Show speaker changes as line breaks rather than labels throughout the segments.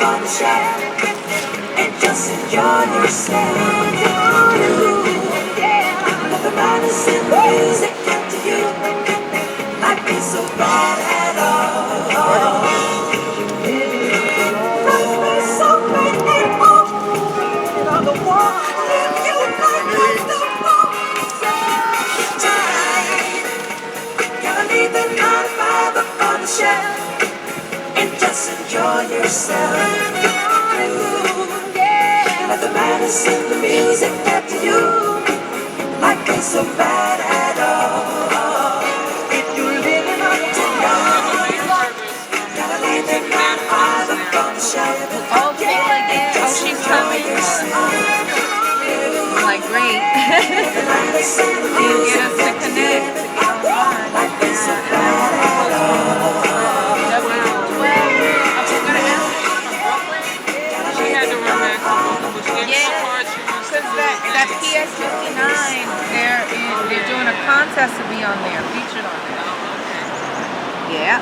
on the shelf and just enjoy yourself. Let the madness in the music get to you. Life ain't so bad at all. Life is so great and all. On the wall, live your life with the ball. Tonight, gotta leave the 9 to 5 up on the shelf and just enjoy yourself. Let the madness in the music get to you. Life ain't so bad at all. If you're living up tonight, gotta leave the 9 to 5 up on the shelf.
Oh, again. Oh, she's coming. Like, great. You get us to connect.
Life ain't so bad at all.
That PS 59, they're doing a contest to be on there, featured on there. Yeah.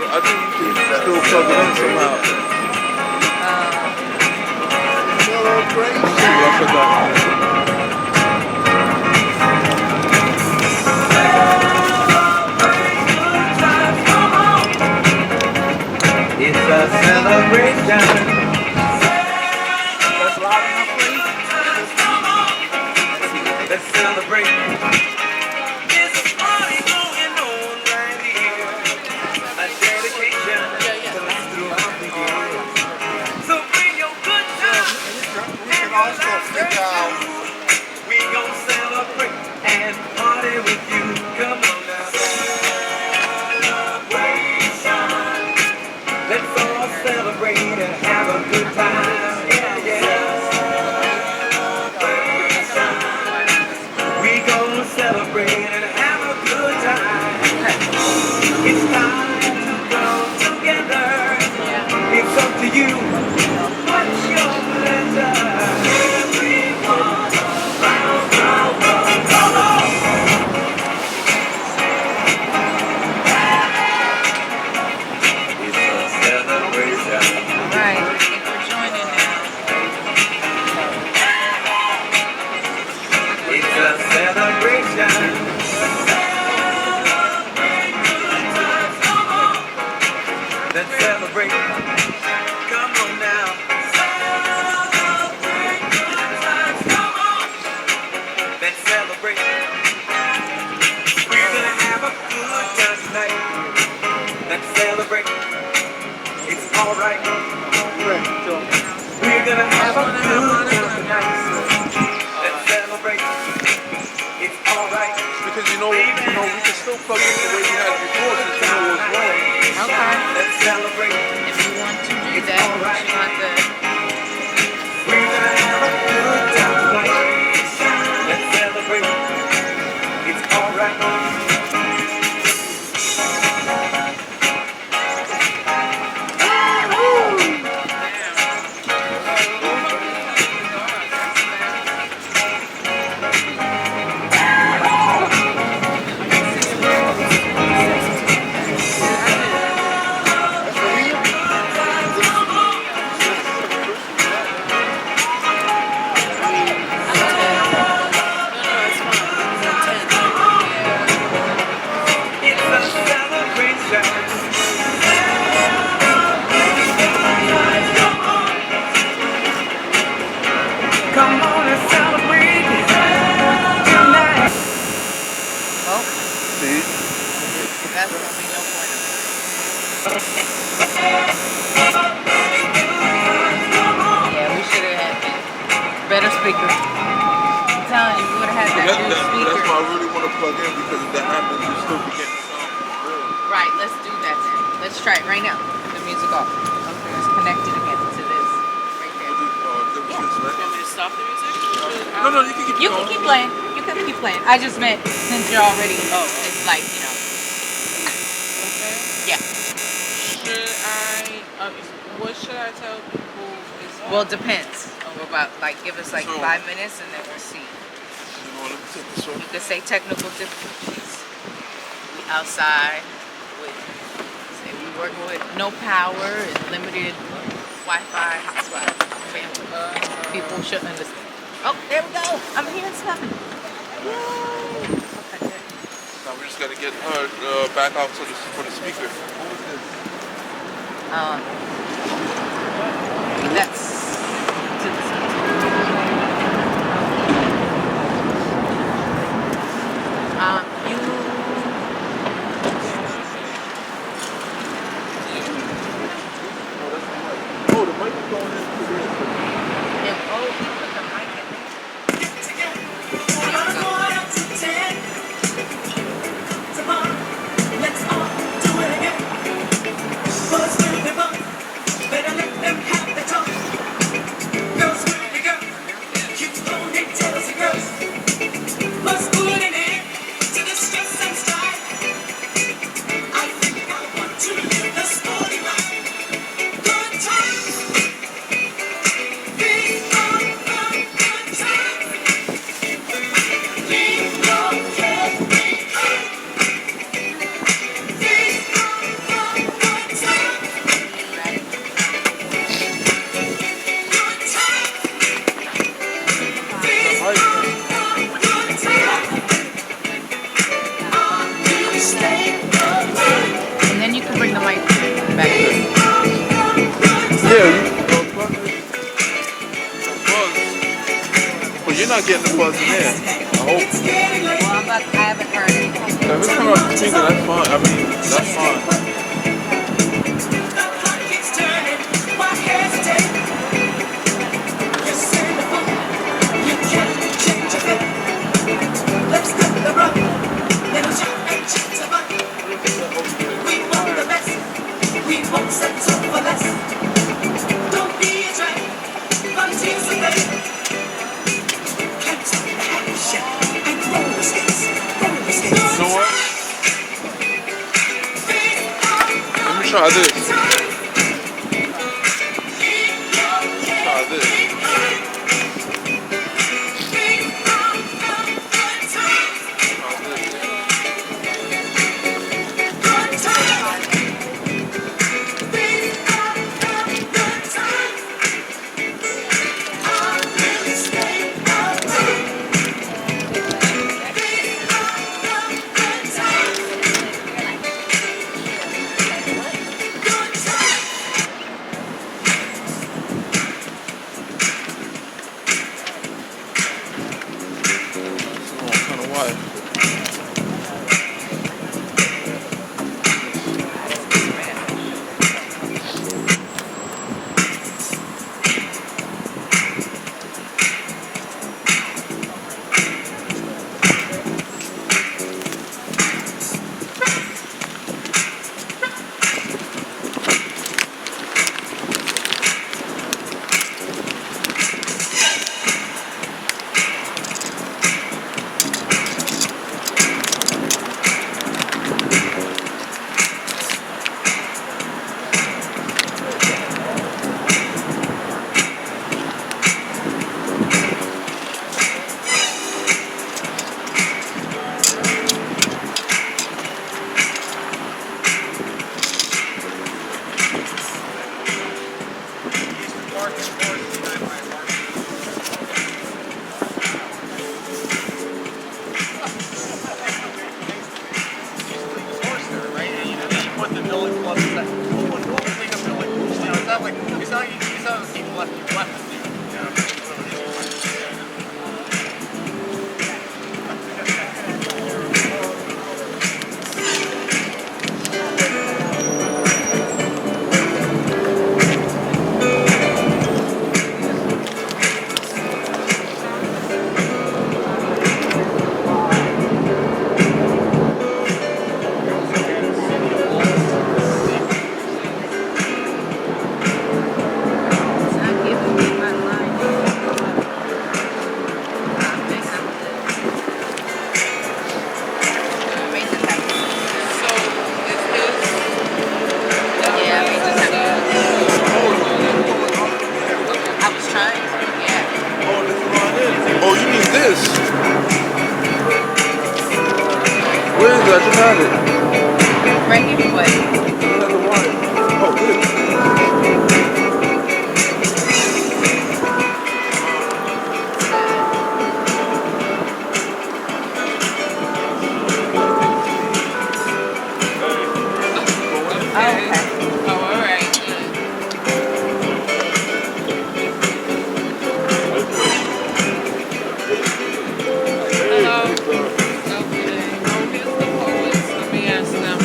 I think you can still plug it in somehow.
It's a celebration.
That's loud enough for you?
Let's celebrate. There's a party going on right here. A dedication to last throughout the year. So bring your good times and your laughter too. We gon' celebrate and party with you. Come on now. Let's all celebrate and have a good time. Yeah, yeah. We gon' celebrate and have a good time. It's time to come together. It's up to you. What's your pleasure? Everyone around the world. Come on. It's a celebration.
Right. If we're joining now.
It's a celebration. Let's celebrate. Come on now. Come on. Let's celebrate. We're gonna have a good time tonight. Let's celebrate. It's alright. We're gonna have a good time tonight. Let's celebrate. It's alright.
Because you know, we can still plug in the way we had it before since you know what's wrong.
Okay.
Let's celebrate.
If you want to do that, you want the...
We're
Yeah, we should have had better speakers. I'm telling you, we would have had that new
That's
speaker.
why I really want to plug in, because if that happens, you still be getting the sound from the real.
Right, let's do that then. Let's try it right now. Put the music off. Okay, let's connect it again to this. Right there.
This, right?
Want me to stop the music?
No, you can keep
You
going.
can keep playing. You can keep playing. I just meant since you're already, it's like, you know.
Okay.
Yeah.
Should I, what should I tell people is
Well, it depends. We're about, like, give us like
So-
5 minutes and then we'll see.
You know, let me take this one.
You could say technical difficulties. We outside with, say we working with no power and limited Wi-Fi hotspot. Family. People shouldn't understand. Oh, there we go. I'm hearing something. Yay. Okay, good.
Now we just gotta get her back out to for the speaker. What was this?
That's to the side. You.
Oh, the mic is going into this.
Yeah, oh, you put the mic in there.
Must put an end to the stress and strife. I think I want to live the sporty life. Good times, big fun, good times. Leave your cares behind. Big fun, good times. Good times. Big fun, good times. Stay away.
And then you can bring the mic back.
Yeah, you plug it. Buzz. Well, you're not getting the buzz in there. I hope.
It's getting late.
Well, I haven't heard it.
If it's coming off the speaker, that's fine. I mean, that's fine.
The clock keeps turning. Why hesitate? You're sinful. You can't change a bit. Let's cut the rug. Little shot and chance of luck. We want the best. We won't settle for less. Don't be a drag. Participate. Catch the action and roller skates. Roller skates.
You know what? Let me try this. Try this. I just had it.
Right here, what?
Had the wire. Oh, this.
Oh, okay.
Oh, all right. Hello. Okay. Oh, here's the poets. Let me ask them.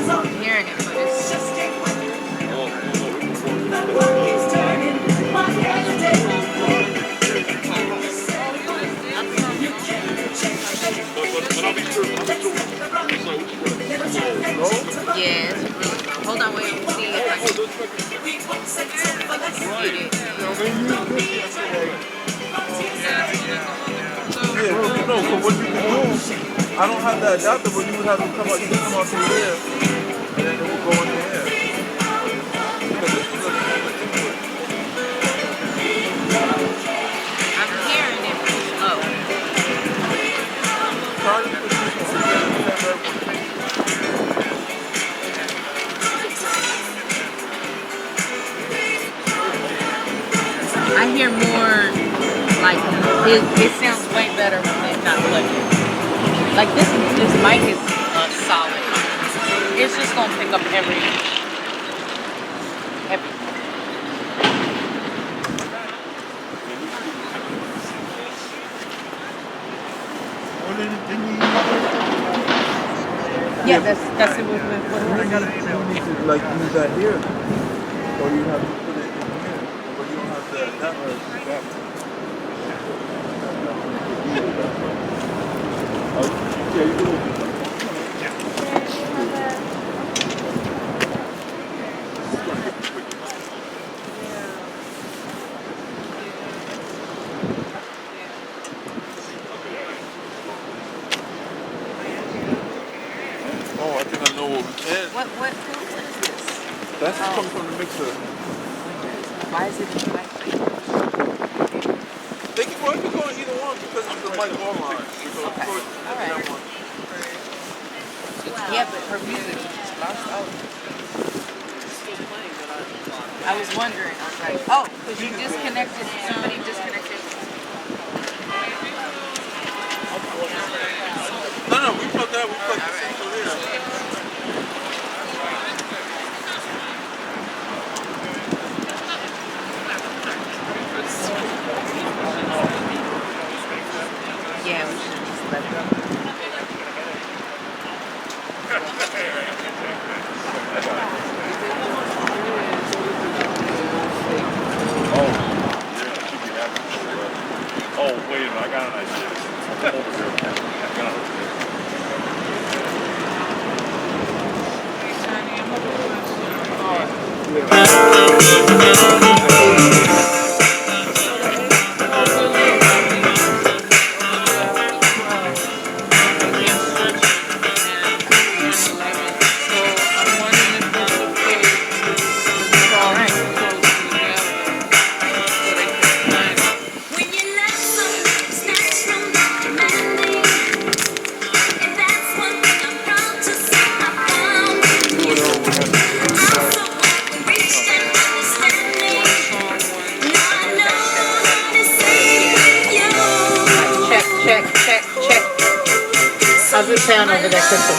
I'm hearing it, but it's just. Yeah, it's really low. Hold on, wait. Let me see if I can get it.
Yeah, no, so what you can do, I don't have that adapter, but you would have to come out, you can come out through here, and then it will go in here. Because this is a input.
I'm hearing it. Oh.
Try to put this one together,
I hear more, like, it sounds way better when it's not plugged in. Like, this mic is solid. It's just going to pick up everything. Yeah, that's it. What
you need to like use that here, or you have to put it in here, but you don't have the adapter. Yeah, you do. Oh, I think I know what we can.
What is this?
That's coming from the mixer.
Why is it in the mic?
They can go either one because it's the mic or line. So
Okay. All right.
that one.
Yeah, but her music is just lost out. I was wondering. I was like, oh, because you disconnected. Somebody disconnected.
No, we plugged that. We plugged this into here.
Yeah, we should just let it go.
Oh, wait a minute, I got an idea. I'll come over here. I got an idea.
Check. How's it sound over there, Crystal?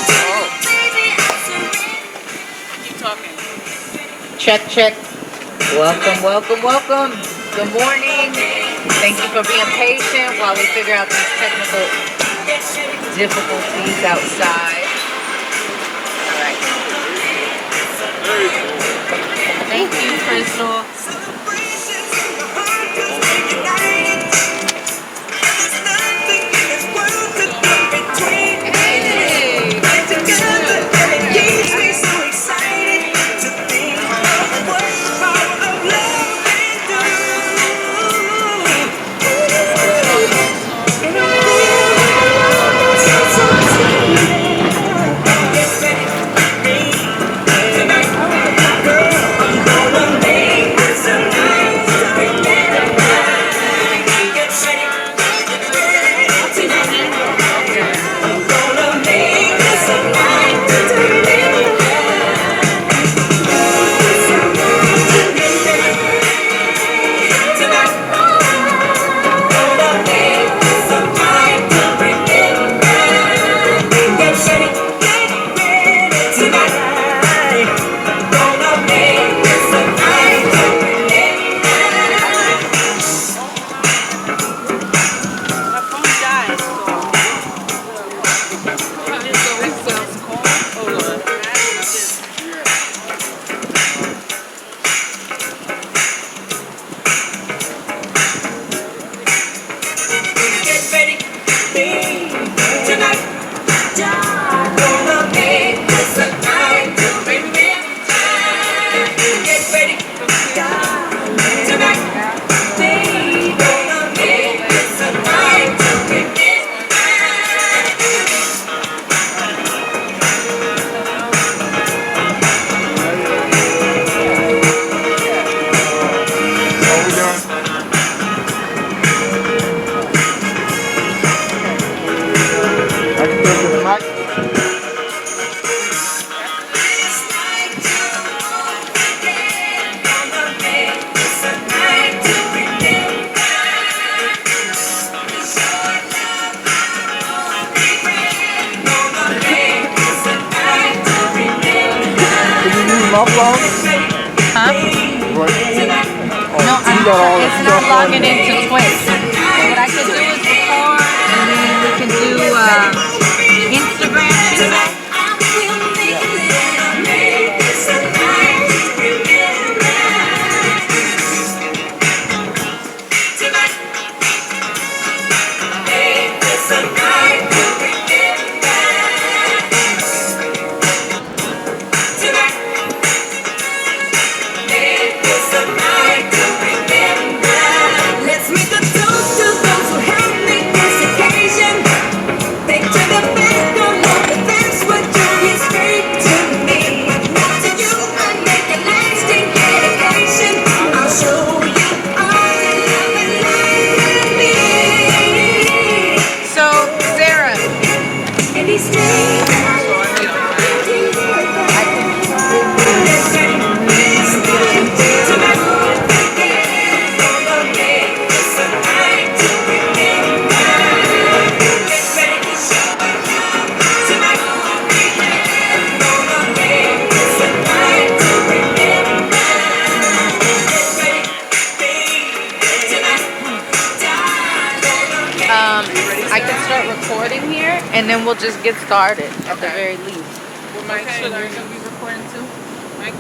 Keep talking.
Check. Welcome. Good morning. Thank you for being patient while we figure out these technical difficulties outside. All right. Thank you, Crystal.
upload?
Huh?
What?
No,
You got all the
it's not
stuff on
logging
there.
into Twitch. What I could do is record, and then we can do Instagram, she said.
Let's make a toast to those who helped make this occasion. Thank to the best, don't know if that's what you get straight to me. To you, I make a lasting dedication. I'll show you all the love and life can be.
So, Sarah,
And these days,
I can start recording here, and then we'll just get started at the very least.
What mic should I
You're gonna be recording too?
mic?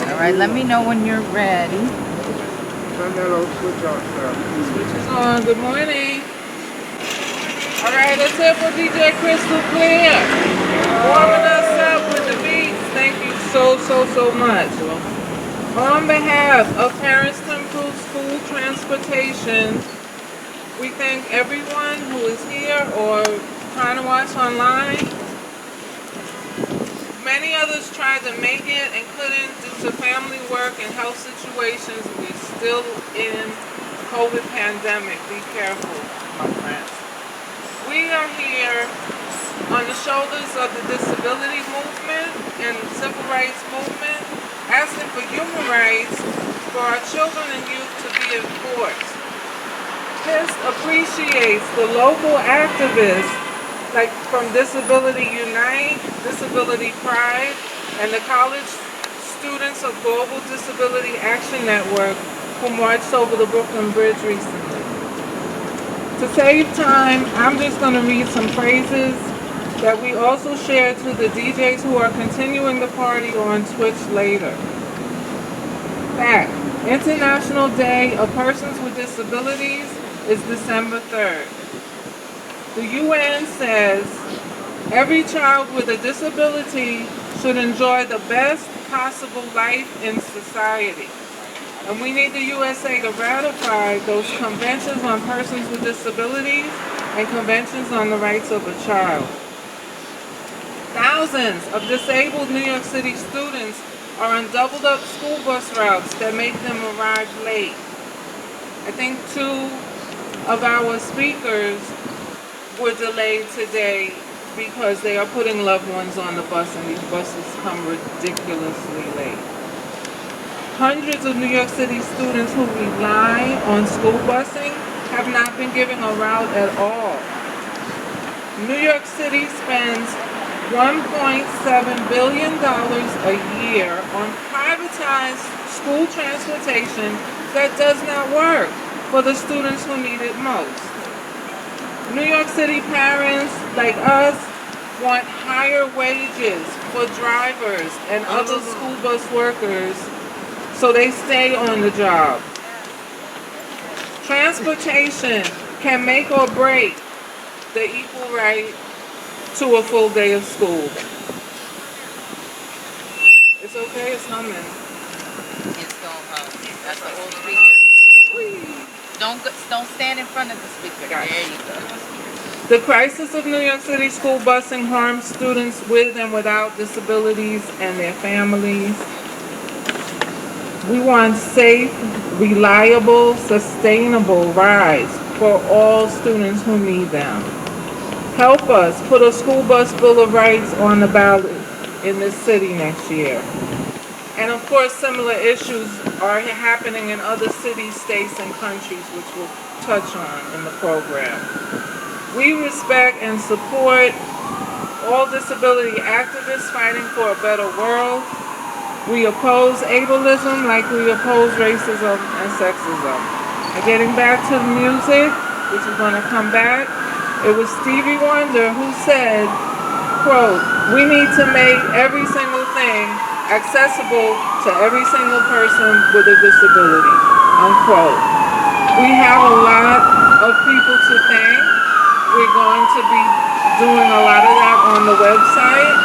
All right, let me know when you're ready.
Turn that old switch off, sir.
Switch is on. Good morning. All right, let's hear for DJ Crystal Clear. Warming us up with the beats. Thank you so much. On behalf of Parents to Improve School Transportation, we thank everyone who is here or trying to watch online. Many others tried to make it and couldn't due to family work and health situations. We're still in COVID pandemic. Be careful, my friends. We are here on the shoulders of the disability movement and civil rights movement, asking for human rights for our children and youth to be enforced. Pist appreciates the local activists like from Disability Unite, Disability Pride, and the college students of Global Disability Action Network who marched over the Brooklyn Bridge recently. To save time, I'm just going to read some phrases that we also share to the DJs who are continuing the party on Twitch later. Fact: International Day of Persons with Disabilities is December 3rd. The UN says every child with a disability should enjoy the best possible life in society. And we need the USA to ratify those conventions on persons with disabilities and conventions on the rights of a child. Thousands of disabled New York City students are on doubled up school bus routes that make them arrive late. I think 2 of our speakers were delayed today because they are putting loved ones on the bus and these buses come ridiculously late. Hundreds of New York City students who rely on school busing have not been given a route at all. New York City spends $1.7 billion a year on privatized school transportation that does not work for the students who need it most. New York City parents like us want higher wages for drivers and other school bus workers so they stay on the job. Transportation can make or break the equal right to a full day of school. It's okay, it's humming.
It's going home. That's the old speaker. Don't stand in front of the speaker.
Gotcha.
There you go.
The crisis of New York City school busing harms students with and without disabilities and their families. We want safe, reliable, sustainable rides for all students who need them. Help us put a school bus bill of rights on the ballot in this city next year. And of course, similar issues are happening in other cities, states, and countries, which we'll touch on in the program.
We respect and support all disability activists fighting for a better world. We oppose ableism like we oppose racism and sexism. And getting back to the music, which is going to come back, it was Stevie Wonder who said, quote, "We need to make every single thing accessible to every single person with a disability," unquote. We have a lot of people to thank. We're going to be doing a lot of that on the website,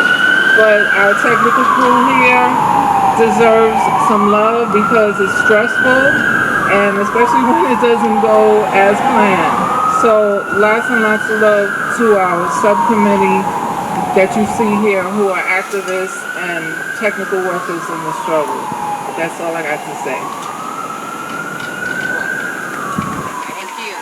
but our technical crew here deserves some love because it's stressful, and especially when it doesn't go as planned. So lots and lots of love to our subcommittee that you see here who are activists and technical workers in the struggle. That's all I got to say.
Thank you.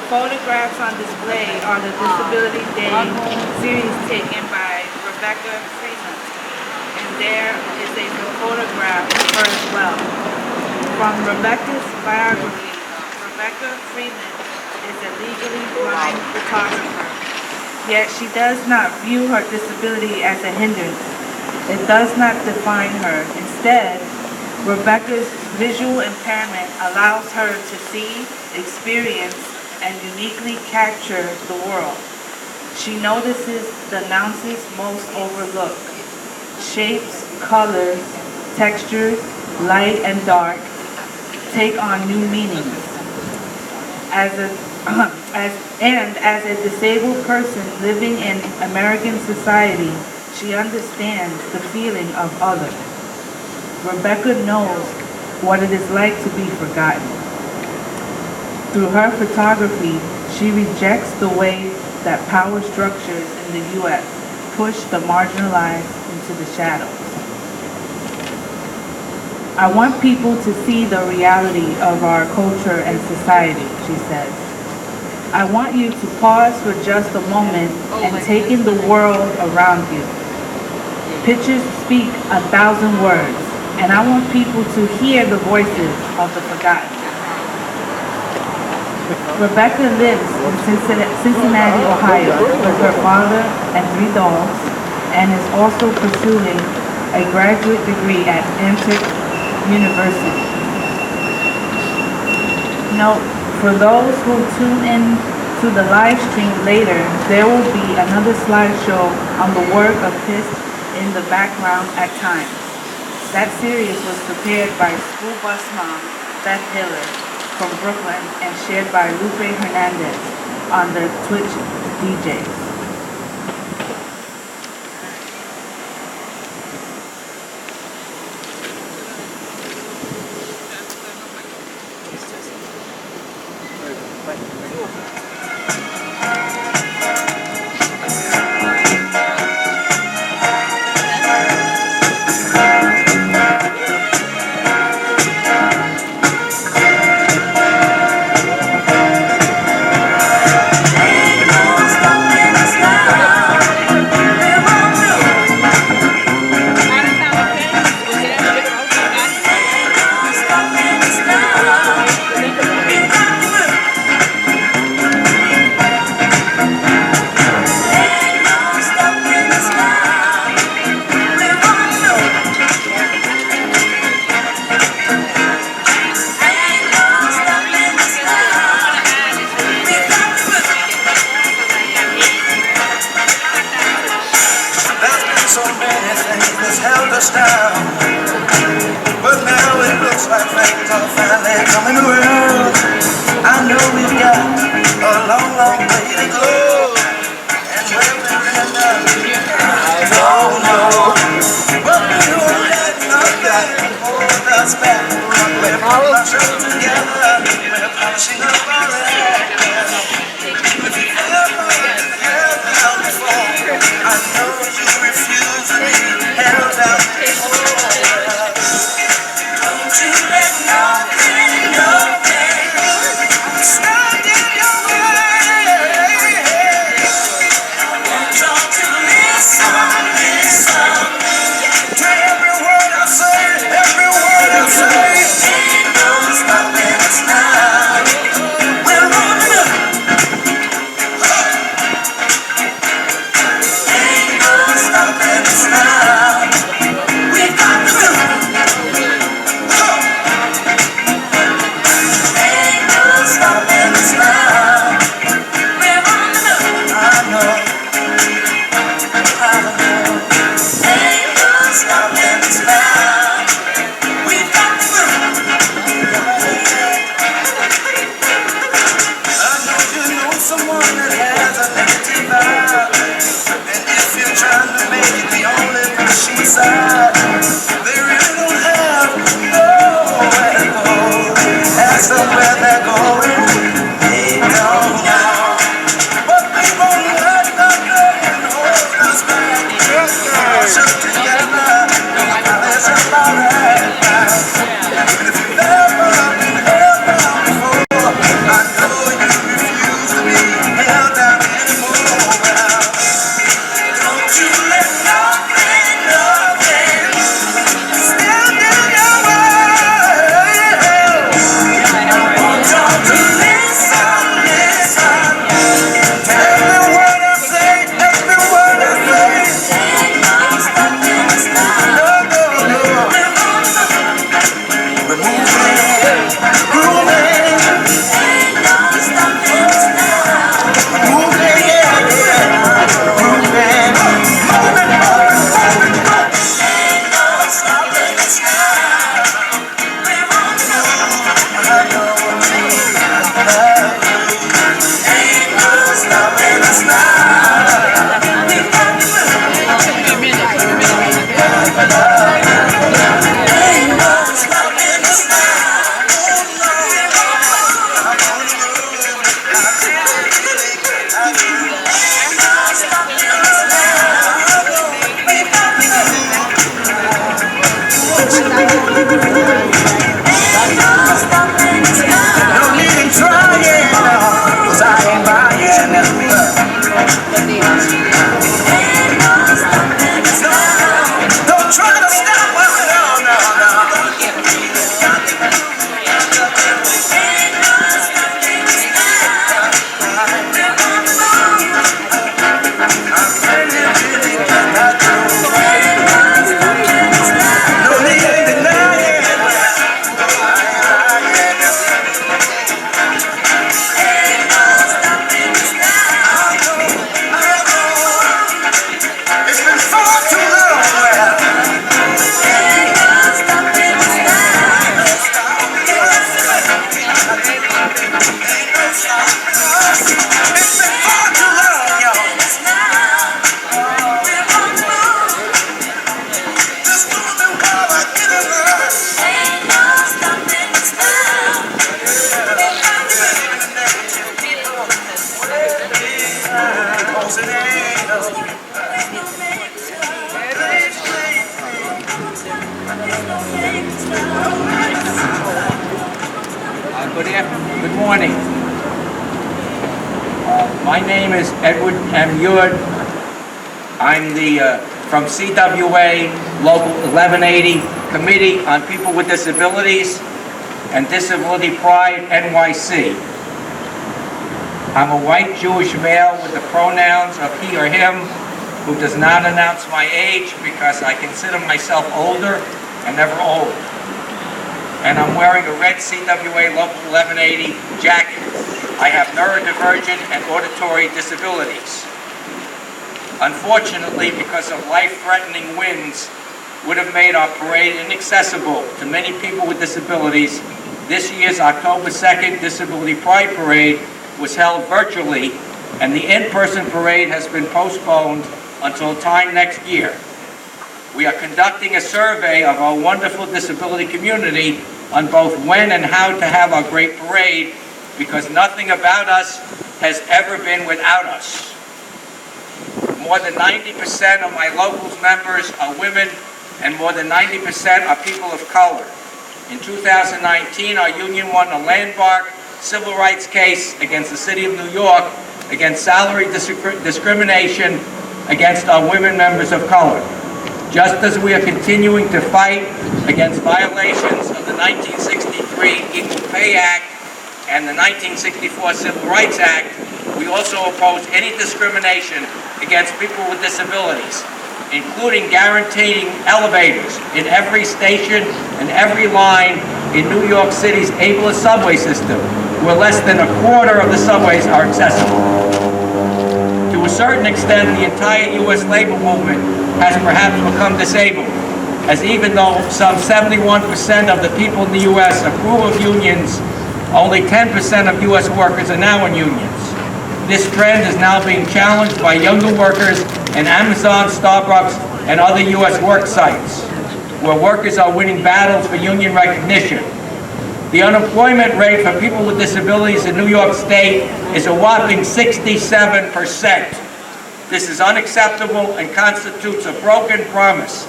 photographs on display are the Disability Day series taken by Rebecca Freeman. And there is a photograph of her as well. From Rebecca's biography, Rebecca Freeman is a legally blind photographer, yet she does not view her disability as a hindrance. It does not define her. Instead, Rebecca's visual impairment allows her to see, experience, and uniquely capture the world. She notices the nuances most overlooked: shapes, colors, textures, light and dark take on new meanings. As a as a disabled person living in American society, she understands the feeling of others. Rebecca knows what it is like to be forgotten. Through her photography, she rejects the way that power structures in the U.S. push the marginalized into the shadows. I want people to see the reality of our culture and society, she says. I want you to pause for just a moment and take in the world around you. Pictures speak 1,000 words, and I want people to hear the voices of the forgotten. Rebecca lives in Cincinnati, Ohio, with her father and 3 dogs, and is also pursuing a graduate degree at Antioch University. Note, for those who tune in to the live stream later, there will be another slideshow on the work of Pist in the background at times. That series was prepared by school bus mom Beth Hiller from Brooklyn and shared by Lupe Hernandez on the Twitch DJs.
So many things that's held us down, but now it looks like things are finally coming around. I know we've got a long, long way to go, and where we'll end up, I don't know. But we won't let nothing hold us back. We're pulling ourselves together, we're polishing up our act. If you've ever held down before, I know you refuse to be held down before. Don't you let nothing stand in your way. Want y'all to listen to every word I say, every word I say. Ain't no stopping us now. 'cause it ain't no
Good morning. My name is Edward M. Ewart. I'm from CWA Local 1180 Committee on People with Disabilities and Disability Pride NYC. I'm a white Jewish male with the pronouns of he or him who does not announce my age because I consider myself older and never old. And I'm wearing a red CWA Local 1180 jacket. I have neurodivergent and auditory disabilities. Unfortunately, because of life-threatening winds would have made our parade inaccessible to many people with disabilities, this year's October 2nd Disability Pride Parade was held virtually, and the in-person parade has been postponed until time next year. We are conducting a survey of our wonderful disability community on both when and how to have our great parade, because nothing about us has ever been without us. More than 90% of my locals members are women, and more than 90% are people of color. In 2019, our union won a landmark civil rights case against the city of New York against salary discrimination against our women members of color. Just as we are continuing to fight against violations of the 1963 Equal Pay Act and the 1964 Civil Rights Act, we also oppose any discrimination against people with disabilities, including guaranteeing elevators in every station and every line in New York City's ableist subway system, where less than a quarter of the subways are accessible. To a certain extent, the entire U.S. labor movement has perhaps become disabled, as even though some 71% of the people in the U.S. approve of unions, only 10% of U.S. workers are now in unions. This trend is now being challenged by younger workers in Amazon, Starbucks, and other U.S. work sites, where workers are winning battles for union recognition. The unemployment rate for people with disabilities in New York State is a whopping 67%. This is unacceptable and constitutes a broken promise,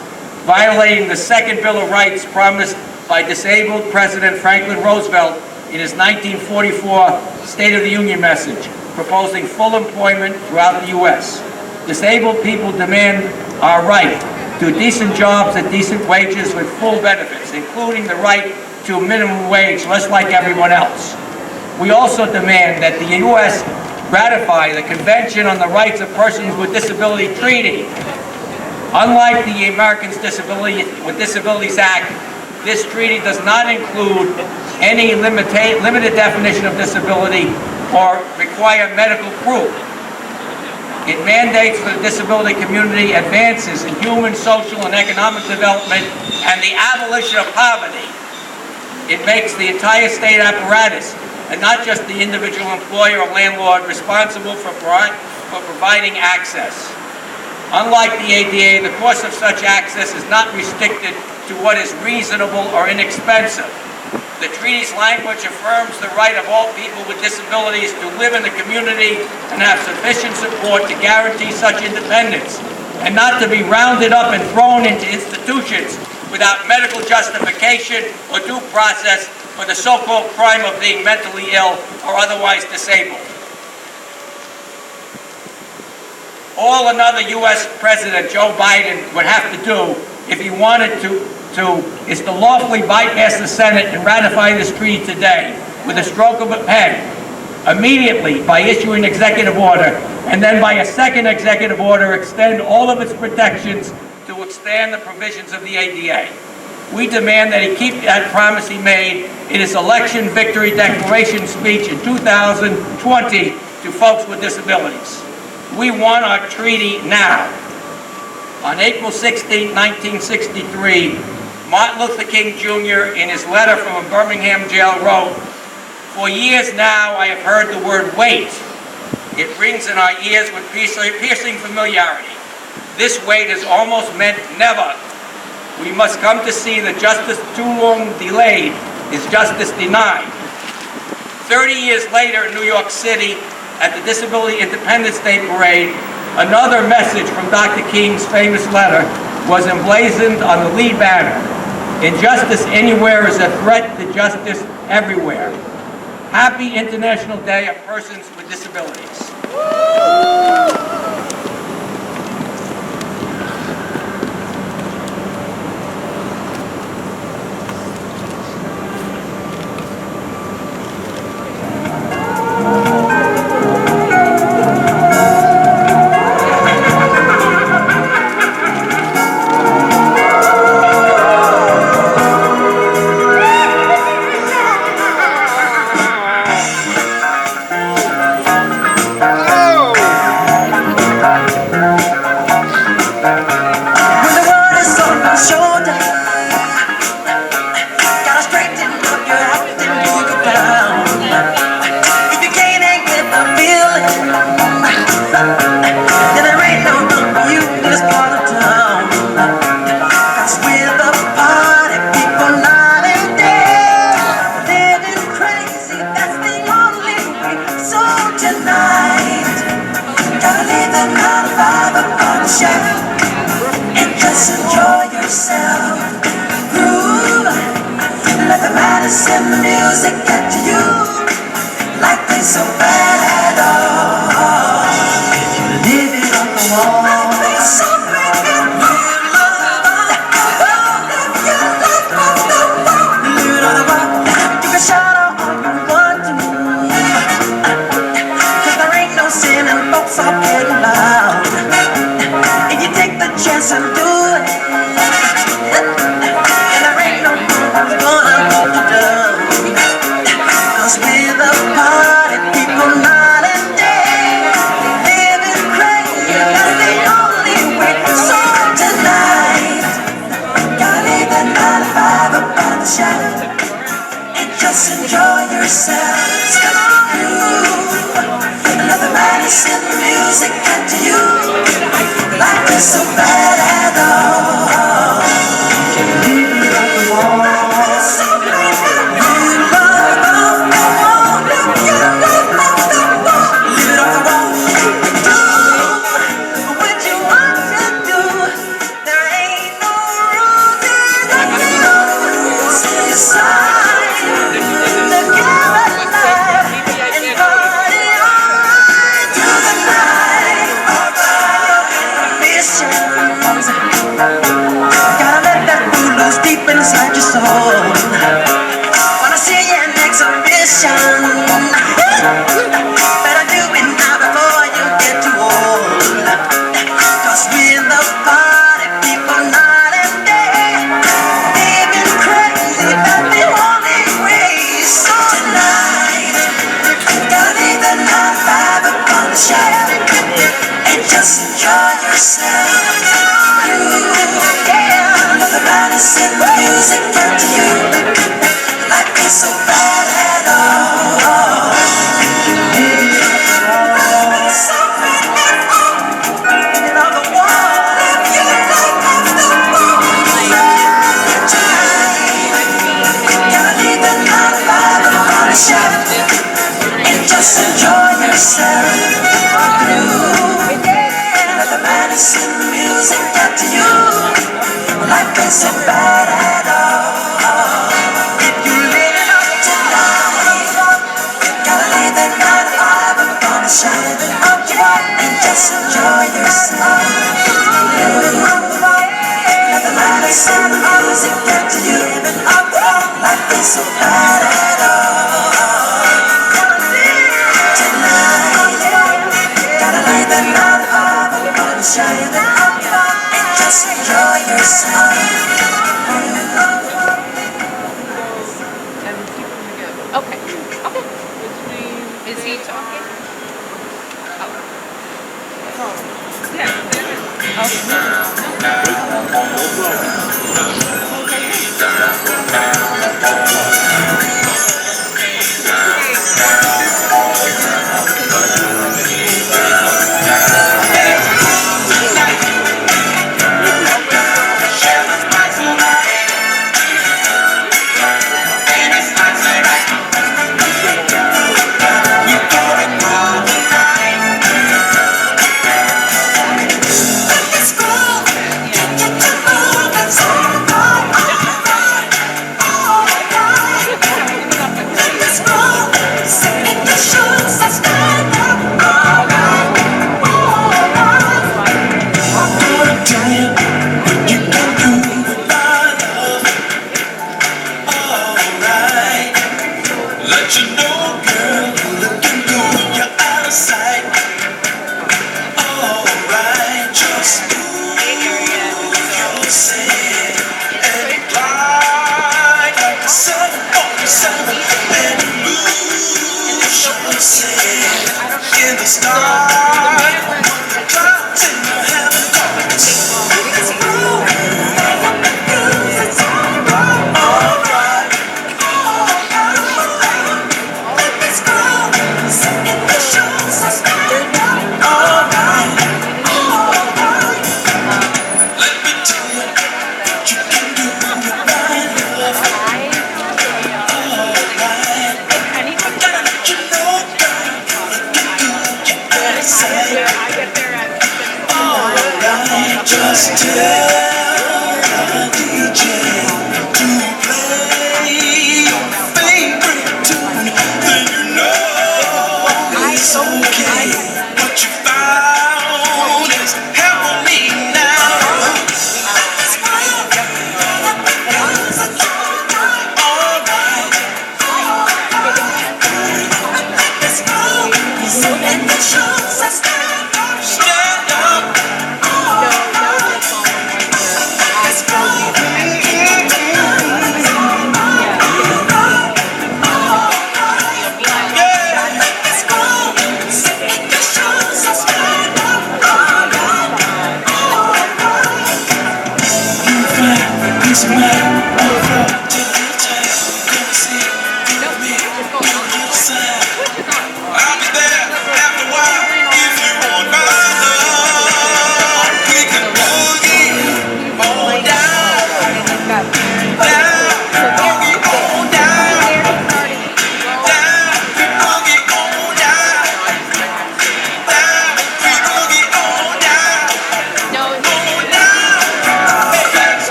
violating the second Bill of Rights promised by disabled President Franklin Roosevelt in his 1944 State of the Union message, proposing full employment throughout the U.S. Disabled people demand our right to decent jobs at decent wages with full benefits, including the right to a minimum wage, just like everyone else. We also demand that the U.S. ratify the Convention on the Rights of Persons with Disability Treaty. Unlike the Americans with Disabilities Act, this treaty does not include any limited definition of disability or require medical proof. It mandates for the disability community advances in human, social, and economic development and the abolition of poverty. It makes the entire state apparatus, and not just the individual employer or landlord, responsible for providing access. Unlike the ADA, the cost of such access is not restricted to what is reasonable or inexpensive. The treaty's language affirms the right of all people with disabilities to live in the community and have sufficient support to guarantee such independence, and not to be rounded up and thrown into institutions without medical justification or due process for the so-called crime of being mentally ill or otherwise disabled. All another U.S. President, Joe Biden, would have to do if he wanted to is to lawfully bypass the Senate and ratify this treaty today with a stroke of a pen, immediately by issuing an executive order, and then by a second executive order extend all of its protections to extend the provisions of the ADA. We demand that he keep that promise he made in his election victory declaration speech in 2020 to folks with disabilities. We want our treaty now. On April 16, 1963, Martin Luther King Jr., in his letter from a Birmingham jail, wrote, "For years now I have heard the word wait. It rings in our ears with piercing familiarity. This wait has almost meant never. We must come to see that justice too long delayed is justice denied." 30 years later in New York City, at the Disability Independence Day Parade, another message from Dr. King's famous letter was emblazoned on the lead banner. Injustice anywhere is a threat to justice everywhere. Happy International Day of Persons with Disabilities.
Okay. Okay. Is he talking?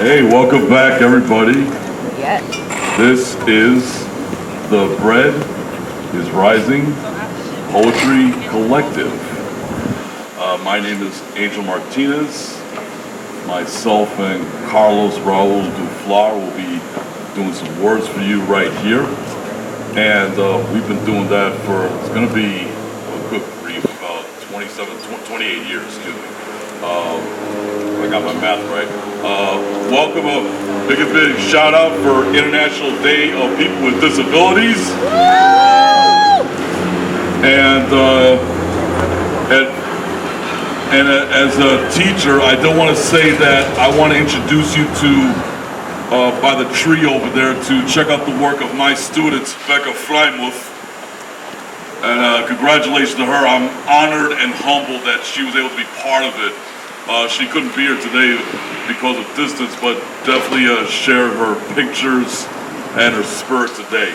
Hey, welcome back, everybody.
Yes.
This is the Bread is Rising Poetry Collective. My name is Angel Martinez. Myself and Carlos Raul Duflar will be doing some words for you right here. And we've been doing that for, it's going to be a good brief, about 28 years, excuse me. I got my math right. Welcome, a big shout out for International Day of People with Disabilities. And as a teacher, I don't want to say that. I want to introduce you to, by the tree over there, to check out the work of my student, Becca Freimuth. And congratulations to her. I'm honored and humbled that she was able to be part of it. She couldn't be here today because of distance, but definitely shared her pictures and her spirit today.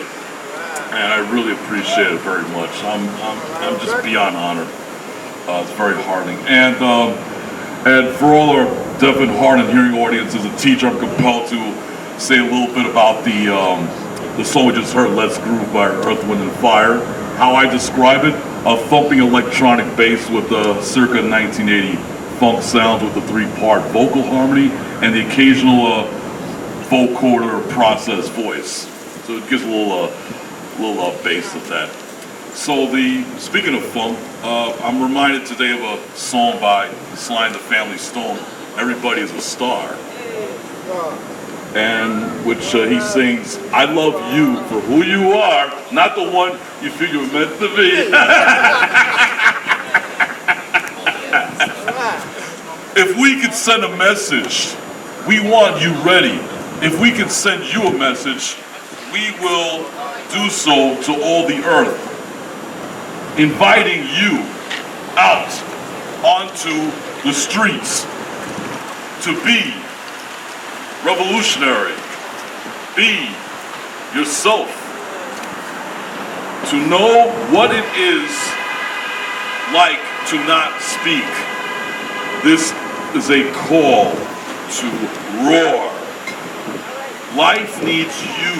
And I really appreciate it very much. I'm just beyond honored. It's very heartening. And for all our deaf and hard of hearing audience, as a teacher, I'm compelled to say a little bit about the song we just heard, Let's Groove by Earth, Wind and Fire. How I describe it, a thumping electronic bass with circa 1980 funk sounds with the three-part vocal harmony and the occasional vocoder processed voice. So it gives a little bass of that. So speaking of funk, I'm reminded today of a song by Sly and the Family Stone, Everybody is a Star, and which he sings, I love you for who you are, not the one you feel you're meant to be. If we could send a message, we want you ready. If we could send you a message, we will do so to all the earth, inviting you out onto the streets to be revolutionary, be yourself, to know what it is like to not speak. This is a call to roar. Life needs you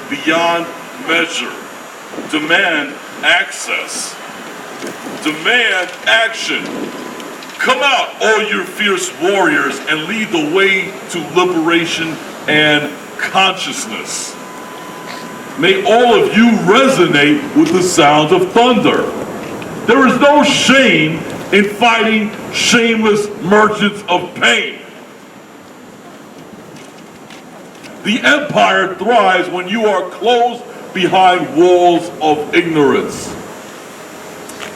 beyond measure. Demand access. Demand action. Come out, all your fierce warriors, and lead the way to liberation and consciousness. May all of you resonate with the sound of thunder. There is no shame in fighting shameless merchants of pain. The empire thrives when you are closed behind walls of ignorance.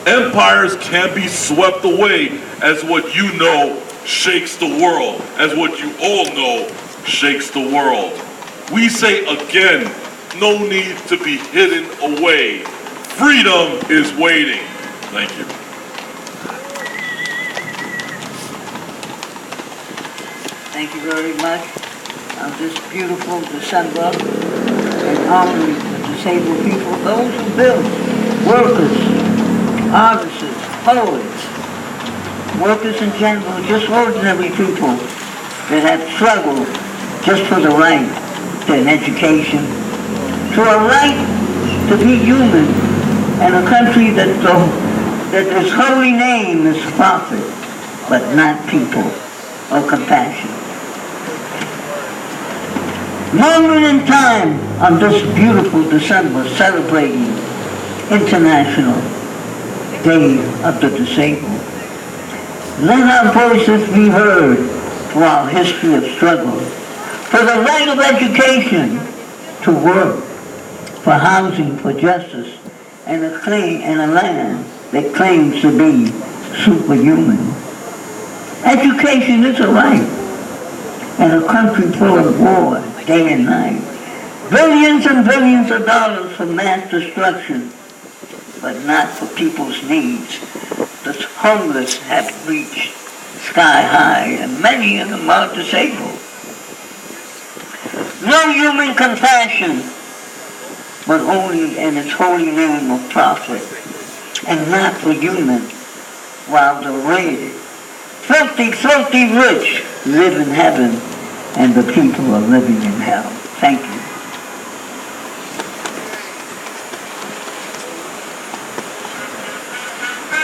Empires can be swept away as what you know shakes the world, as what you all know shakes the world. We say again, no need to be hidden away. Freedom is waiting. Thank you.
Thank you very much. On this beautiful December, and honoring the disabled people, those who build, workers, artists, poets, workers in general, just ordinary people that have struggled just for the right to an education, to a right to be human, and a country that its holy name is profit, but not people or compassion. Moment in time on this beautiful December celebrating International Day of the Disabled. Let our voices be heard for our history of struggle, for the right of education, to work, for housing, for justice, and a land that claims to be superhuman. Education is a right, and a country full of war, day and night. Billions and billions of dollars for mass destruction, but not for people's needs. The homeless have reached sky high, and many of them are disabled. No human compassion, but only in its holy name of profit, and not for human, while the rated, filthy rich live in heaven, and the people are living in hell. Thank you.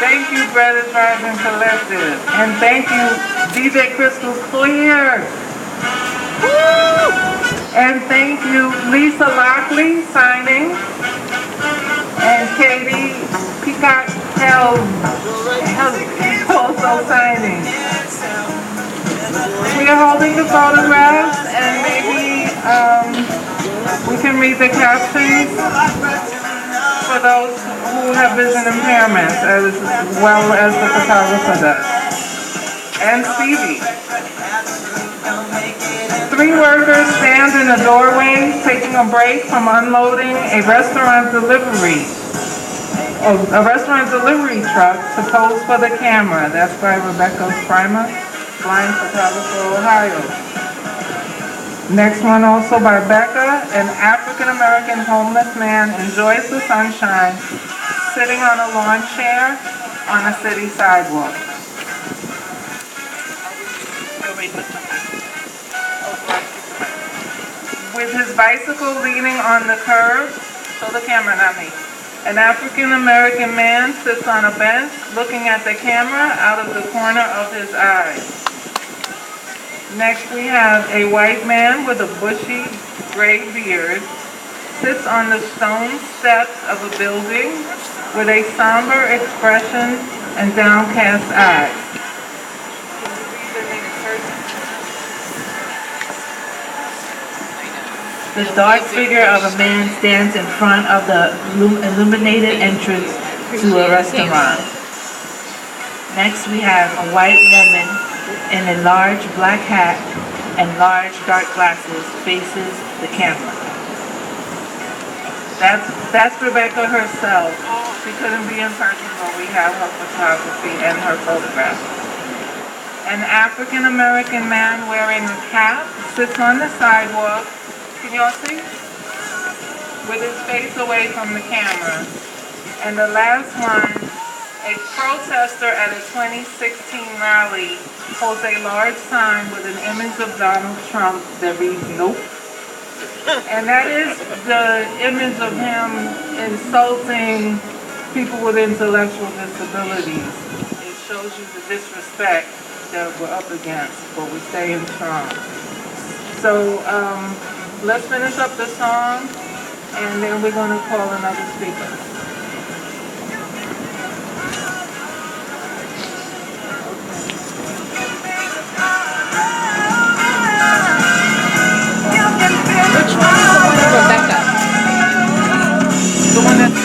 Thank you, Brothers Rising Collective. And thank you, DJ Crystal Clear. Woo! And thank you, Lisa Lockley, signing. And Katie Peacock also signing. We are holding the photographs, and maybe we can read the captions for those who have vision impairments, as well as the photographer does. And Stevie. 3 workers stand in a doorway taking a break from unloading a restaurant delivery truck to pose for the camera. That's by Rebecca Primer, blind photographer, Ohio. Next one also by Becca. An African-American homeless man enjoys the sunshine sitting on a lawn chair on a city sidewalk. With his bicycle leaning on the curb, show the camera, not me. An African-American man sits on a bench looking at the camera out of the corner of his eye. Next we have a white man with a bushy gray beard sits on the stone steps of a building with a somber expression and downcast eyes.
The dark figure of a man stands in front of the illuminated entrance to a restaurant. Next we have a white woman in a large black hat and large dark glasses faces the camera. That's Rebecca herself. She couldn't be in person, but we have her photography and her photograph. An African-American man wearing a cap sits on the sidewalk. Can y'all see? With his face away from the camera. And the last one
A protester at a 2016 rally holds a large sign with an image of Donald Trump that reads "Nope." And that is the image of him insulting people with intellectual disabilities. It shows you the disrespect that we're up against, but we're staying strong. So let's finish up the song, and then we're going to call another speaker.
Which one is the one of Rebecca?
The one that's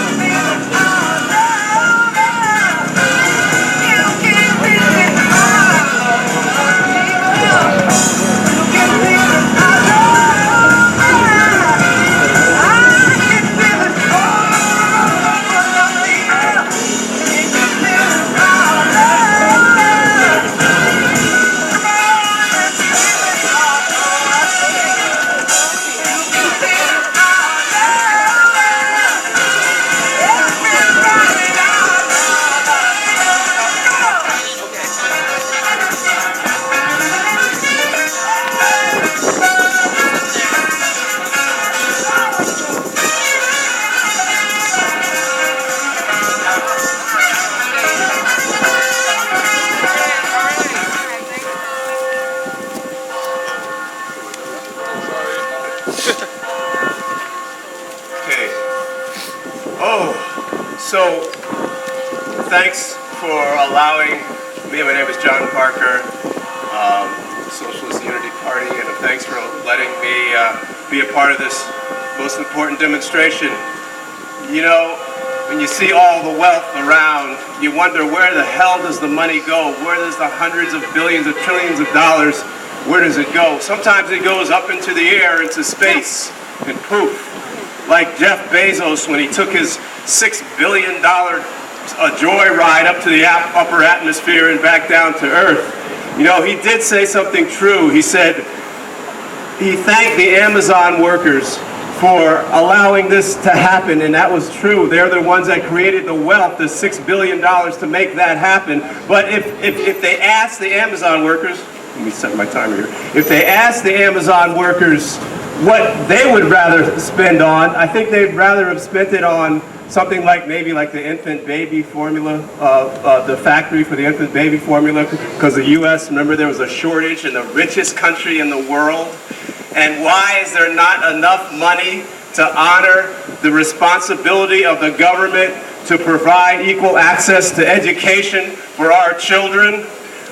Okay. Oh, so thanks for allowing me. My name is John Parker, Socialist Unity Party, and thanks for letting me be a part of this most important demonstration. You know, when you see all the wealth around, you wonder where the hell does the money go? Where does the hundreds of billions of trillions of dollars, where does it go? Sometimes it goes up into the air, into space, and poof. Like Jeff Bezos when he took his $6 billion joyride up to the upper atmosphere and back down to Earth. You know, he did say something true. He said he thanked the Amazon workers for allowing this to happen, and that was true. They're the ones that created the wealth, the $6 billion to make that happen. But if they asked the Amazon workers, let me set my timer here. If they asked the Amazon workers what they would rather spend on, I think they'd rather have spent it on something like maybe like the infant baby formula, the factory for the infant baby formula, because the U.S., remember, there was a shortage in the richest country in the world. And why is there not enough money to honor the responsibility of the government to provide equal access to education for our children?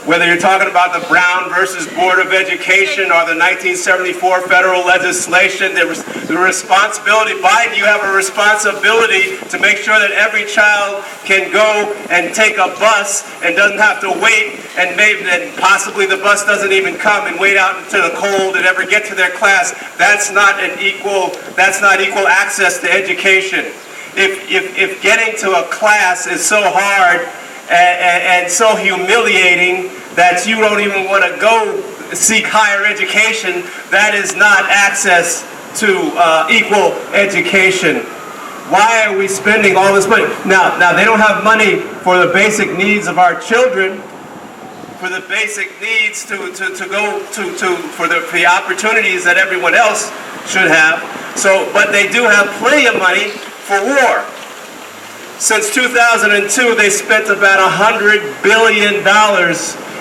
Whether you're talking about the Brown versus Board of Education or the 1974 federal legislation, the responsibility, Biden, you have a responsibility to make sure that every child can go and take a bus and doesn't have to wait, and maybe and possibly the bus doesn't even come and wait out into the cold and ever get to their class. That's not equal access to education. If getting to a class is so hard and so humiliating that you don't even want to go seek higher education, that is not access to equal education. Why are we spending all this money? Now they don't have money for the basic needs of our children, for the basic needs for the opportunities that everyone else should have. So, but they do have plenty of money for war. Since 2002, they spent about $100 billion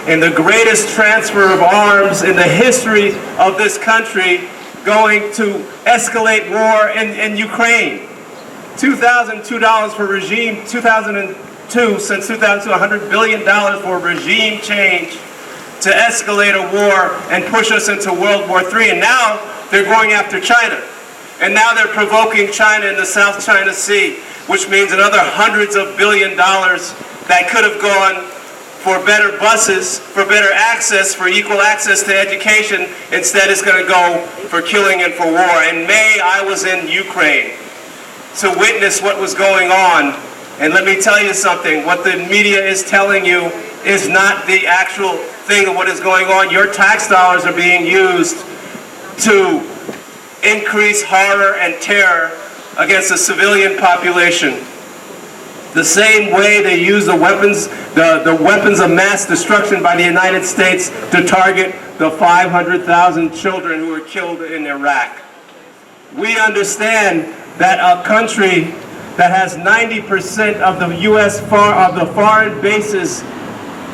in the greatest transfer of arms in the history of this country, going to escalate war in Ukraine. $2,002 for regime, 2002, since 2002, $100 billion for regime change to escalate a war and push us into World War III. And now they're going after China. And now they're provoking China in the South China Sea, which means another hundreds of billions of dollars that could have gone for better buses, for better access, for equal access to education. Instead, it's going to go for killing and for war. In May, I was in Ukraine to witness what was going on. And let me tell you something, what the media is telling you is not the actual thing of what is going on. Your tax dollars are being used to increase horror and terror against the civilian population. the same way they use the weapons of mass destruction by the United States to target the 500,000 children who were killed in Iraq. We understand that a country that has 90% of the foreign bases,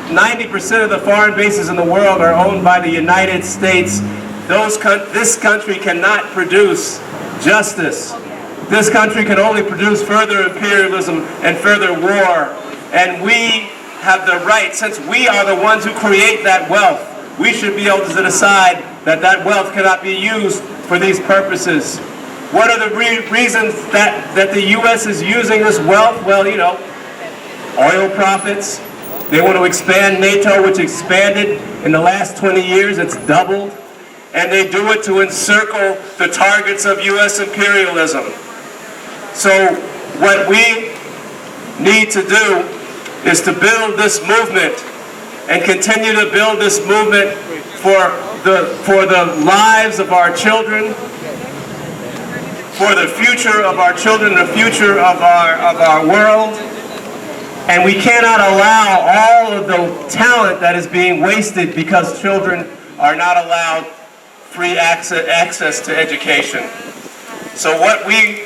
90% of the foreign bases in the world are owned by the United States. This country cannot produce justice. This country can only produce further imperialism and further war. And we have the right, since we are the ones who create that wealth, we should be able to decide that that wealth cannot be used for these purposes. What are the reasons that the U.S. is using this wealth? Well, you know, oil profits. They want to expand NATO, which expanded in the last 20 years. It's doubled. And they do it to encircle the targets of U.S. imperialism. So what we need to do is to build this movement and continue to build this movement for the lives of our children, for the future of our children, the future of our world. And we cannot allow all of the talent that is being wasted because children are not allowed free access to education. So what we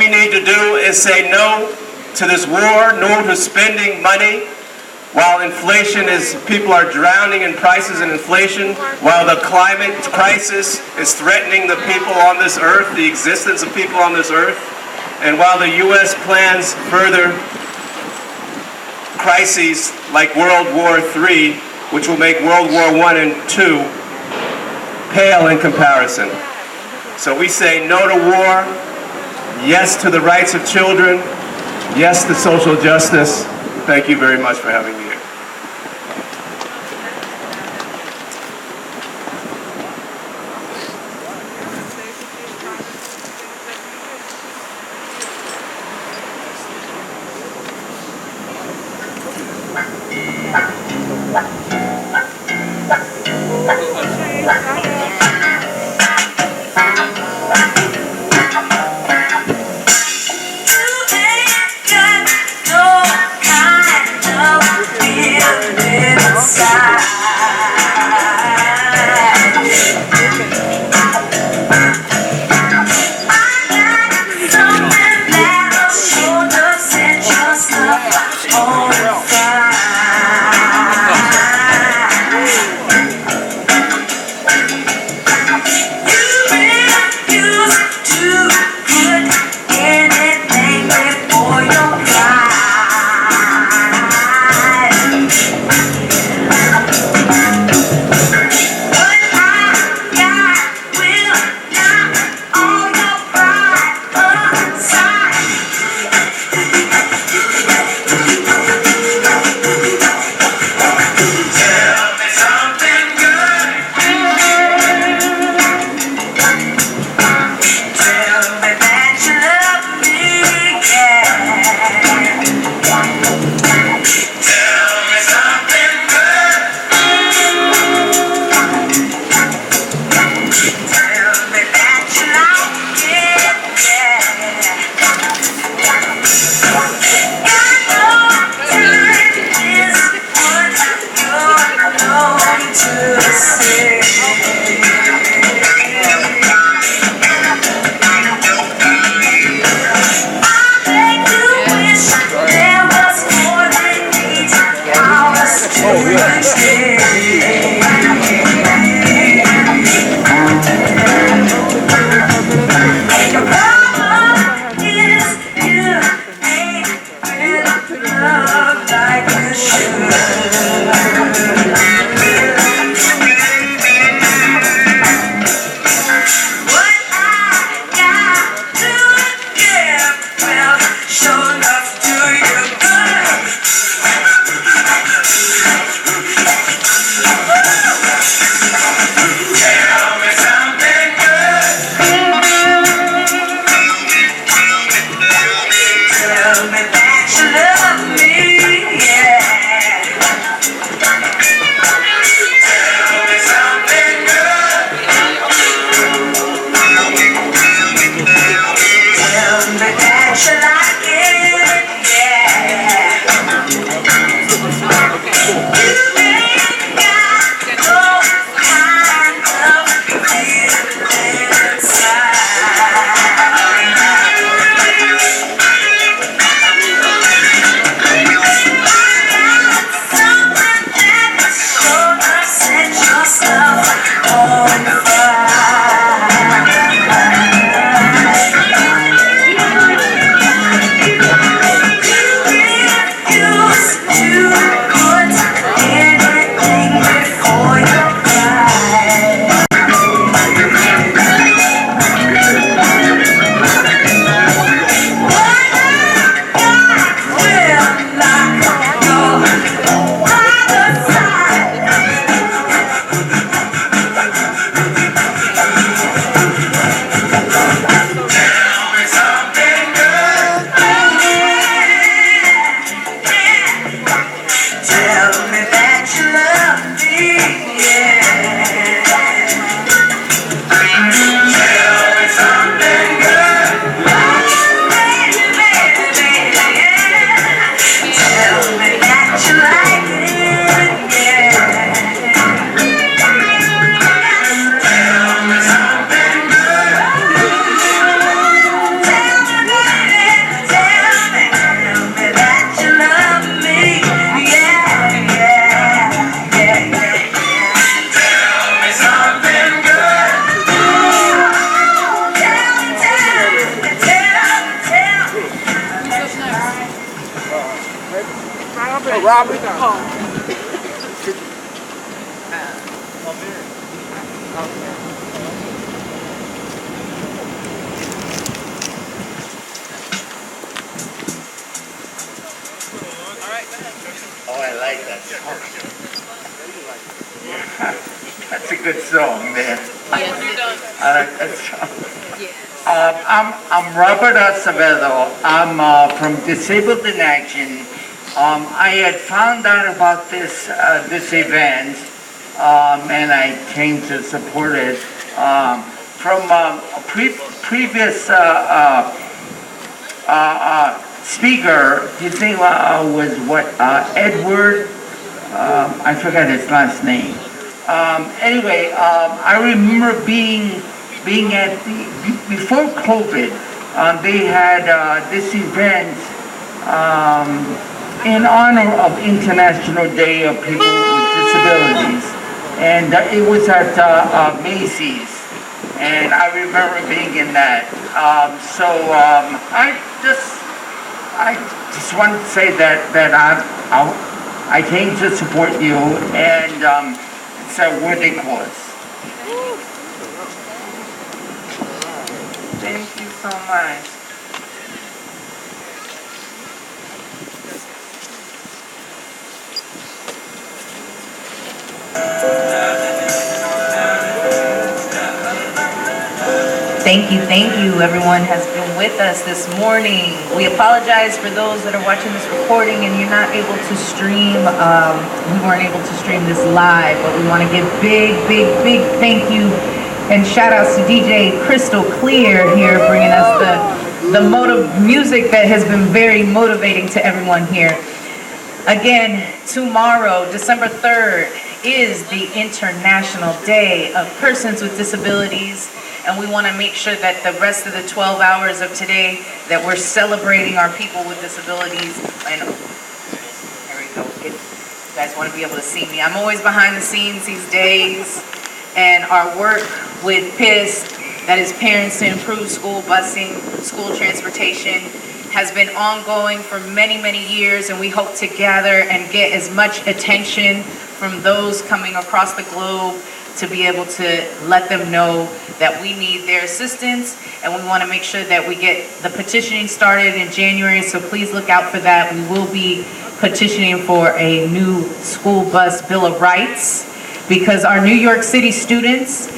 need to do is say no to this war, no to spending money, while inflation people are drowning in prices and inflation, while the climate crisis is threatening the people on this earth, the existence of people on this earth, and while the U.S. plans further crises like World War III, which will make World War I and II pale in comparison. So we say no to war, yes to the rights of children, yes to social justice. Thank you very much for having me here.
Oh, I like that song. That's a good song, man. I like that song. I'm Robert Acevedo. I'm from Disabled in Action. I had found out about this event, and I came to support it from a previous speaker. His name was what? Edward. I forgot his last name. Anyway, I remember being at before COVID. They had this event in honor of International Day of People with Disabilities, and it was at Macy's, and I remember being in that. I just wanted to say that I came to support you, and it's a worthy cause.
Thank you so much.
Thank you. Everyone has been with us this morning. We apologize for those that are watching this recording and you're not able to stream. We weren't able to stream this live, but we want to give big thank you and shout outs to DJ Crystal Clear here, bringing us the music that has been very motivating to everyone here. Again, tomorrow, December 3rd, is the International Day of Persons with Disabilities, and we want to make sure that the rest of the 12 hours of today that we're celebrating our people with disabilities. And there we go. You guys want to be able to see me. I'm always behind the scenes these days, and our work with Pist, that is Parents to Improve School Busing, School Transportation, has been ongoing for many years, and we hope to gather and get as much attention from those coming across the globe to be able to let them know that we need their assistance, and we want to make sure that we get the petitioning started in January, so please look out for that. We will be petitioning for a new school bus Bill of Rights, because our New York City students,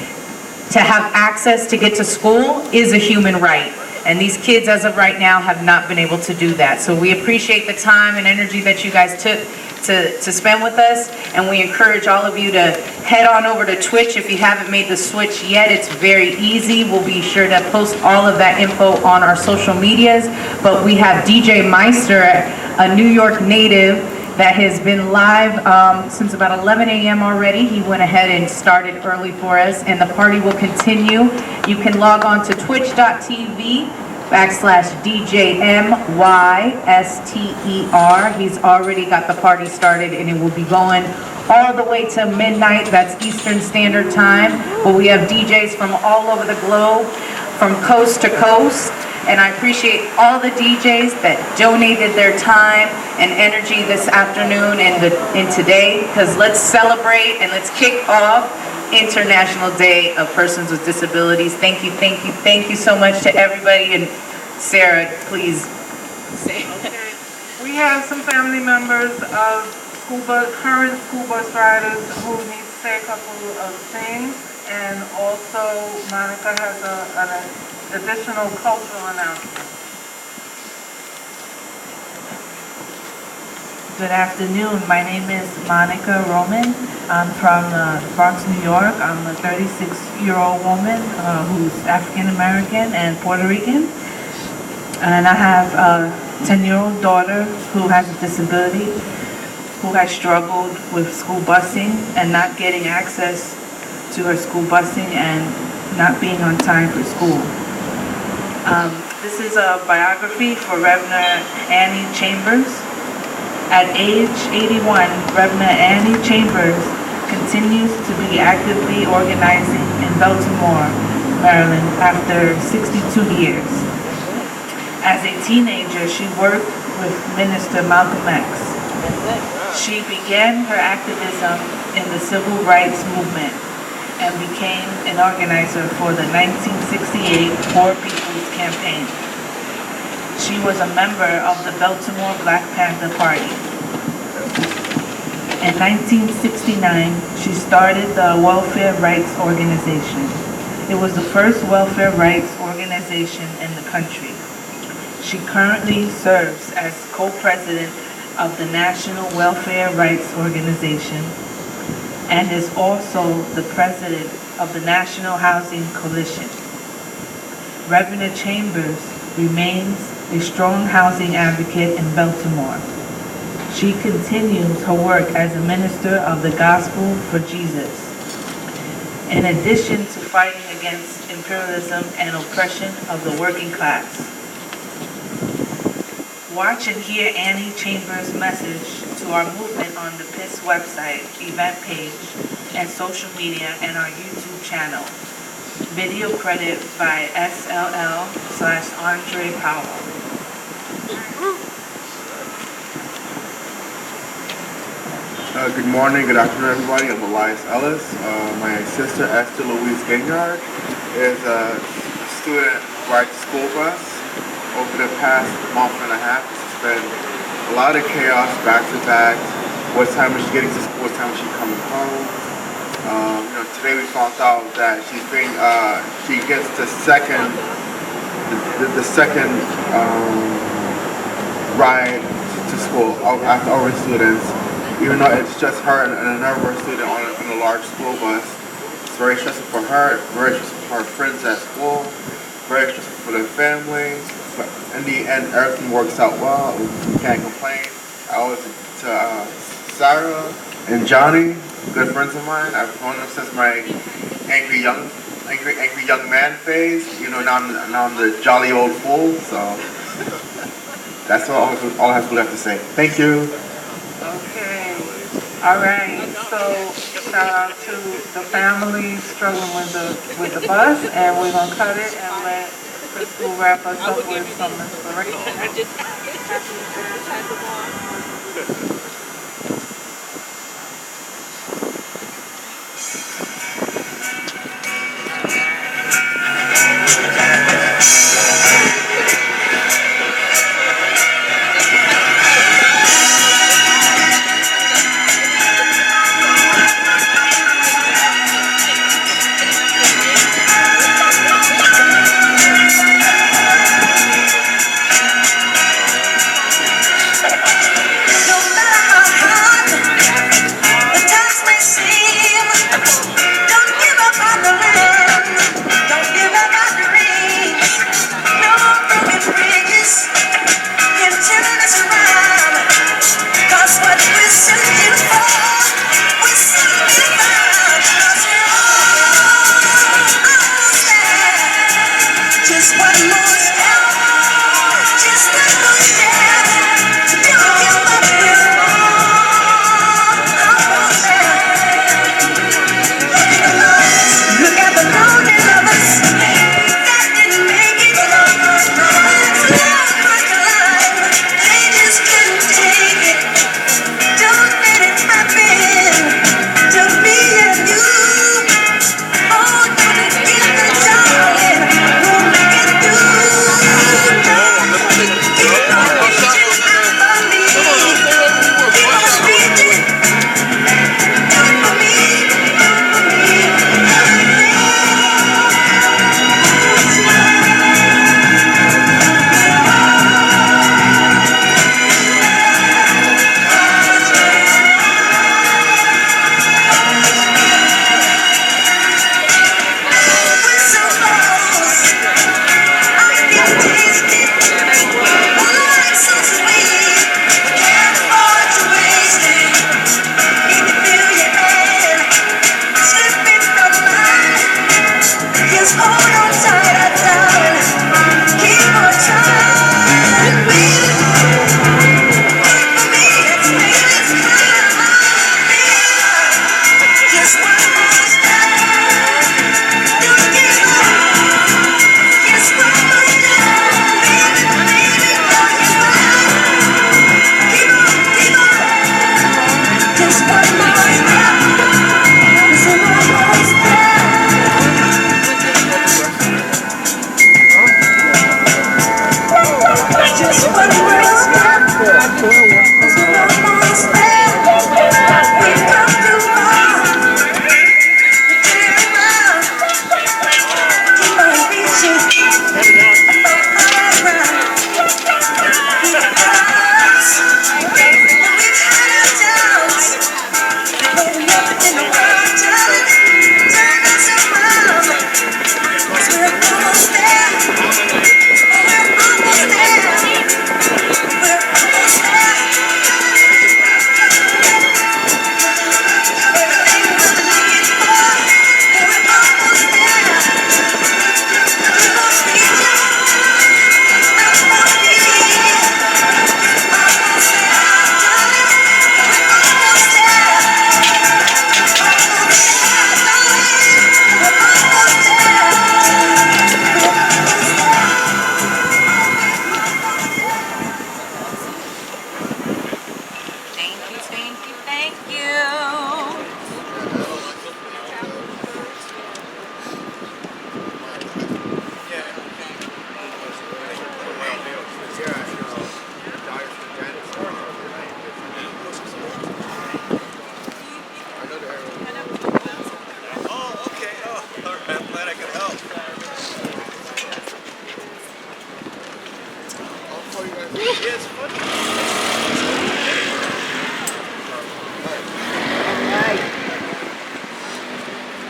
to have access to get to school is a human right. And these kids, as of right now, have not been able to do that. So we appreciate the time and energy that you guys took to spend with us. And we encourage all of you to head on over to Twitch if you haven't made the switch yet. It's very easy. We'll be sure to post all of that info on our social medias. But we have DJ Meister, a New York native, that has been live since about 11 a.m. already. He went ahead and started early for us, and the party will continue. You can log on to twitch.tv/DJMYSTER. He's already got the party started, and it will be going all the way to midnight. That's Eastern Standard Time. But we have DJs from all over the globe, from coast to coast.
And I appreciate all the DJs that donated their time and energy this afternoon and today, because let's celebrate and let's kick off International Day of Persons with Disabilities. Thank you, thank you, thank you so much to everybody. And Sarah, please say.
Okay. We have some family members of current school bus riders who need to say a couple of things, and also Monica has an additional cultural announcement.
Good afternoon. My name is Monica Roman. I'm from Bronx, New York. I'm a 36-year-old woman who's African American and Puerto Rican. And I have a 10-year-old daughter who has a disability, who has struggled with school busing and not getting access to her school busing and not being on time for school. This is a biography for Reverend Annie Chambers. At age 81, Reverend Annie Chambers continues to be actively organizing in Baltimore, Maryland after 62 years. As a teenager, she worked with Minister Malcolm X. She began her activism in the civil rights movement and became an organizer for the 1968 Poor People's Campaign. She was a member of the Baltimore Black Panther Party. In 1969, she started the Welfare Rights Organization. It was the first welfare rights organization in the country. She currently serves as co-president of the National Welfare Rights Organization and is also the president of the National Housing Coalition. Reverend Chambers remains a strong housing advocate in Baltimore. She continues her work as a minister of the gospel for Jesus. In addition to fighting against imperialism and oppression of the working class. Watch and hear Annie Chambers' message to our movement on the Pist website, event page, and social media and our YouTube channel. Video credit by SLL/Andre Powell.
Good morning, good afternoon, everybody. I'm Elias Ellis. My sister, Esther Louise Gaignard, is a student who rides the school bus. Over the past month and a half, it's been a lot of chaos, back to back. What time is she getting to school? What time is she coming home? Today we found out that she gets the second ride to school after our students. Even though it's just her and another student on a large school bus. It's very stressful for her, very stressful for her friends at school, very stressful for their families. But in the end, everything works out well. We can't complain. I owe it to Sarah and Johnny, good friends of mine. I've known them since my angry young man phase. Now I'm the jolly old fool. So that's all I have to say. Thank you.
Okay. All right. So shout out to the family struggling with the bus, and we're gonna cut it and let Crystal wrap us up with some inspiration.
No matter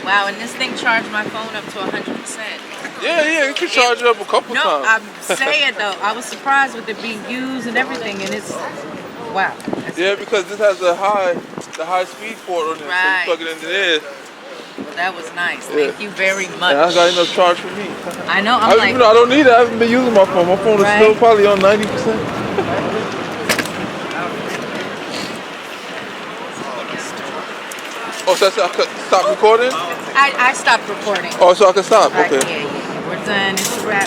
Wow, and this thing charged my phone up to 100%.
Yeah, you can charge it up a couple times.
No, I'm saying though, I was surprised with it being used and everything, and it's, wow.
Yeah, because this has the high speed port on it,
Right.
so you plug it into there.
Well, that was nice. Thank you very much.
And I got enough charge for me.
I know,
Even though I don't need it, I haven't been using my phone. My phone is still probably on 90%. Oh, so I could stop recording?
I stopped recording.
Oh, so I can stop, okay.
Yeah. We're done. It's a wrap.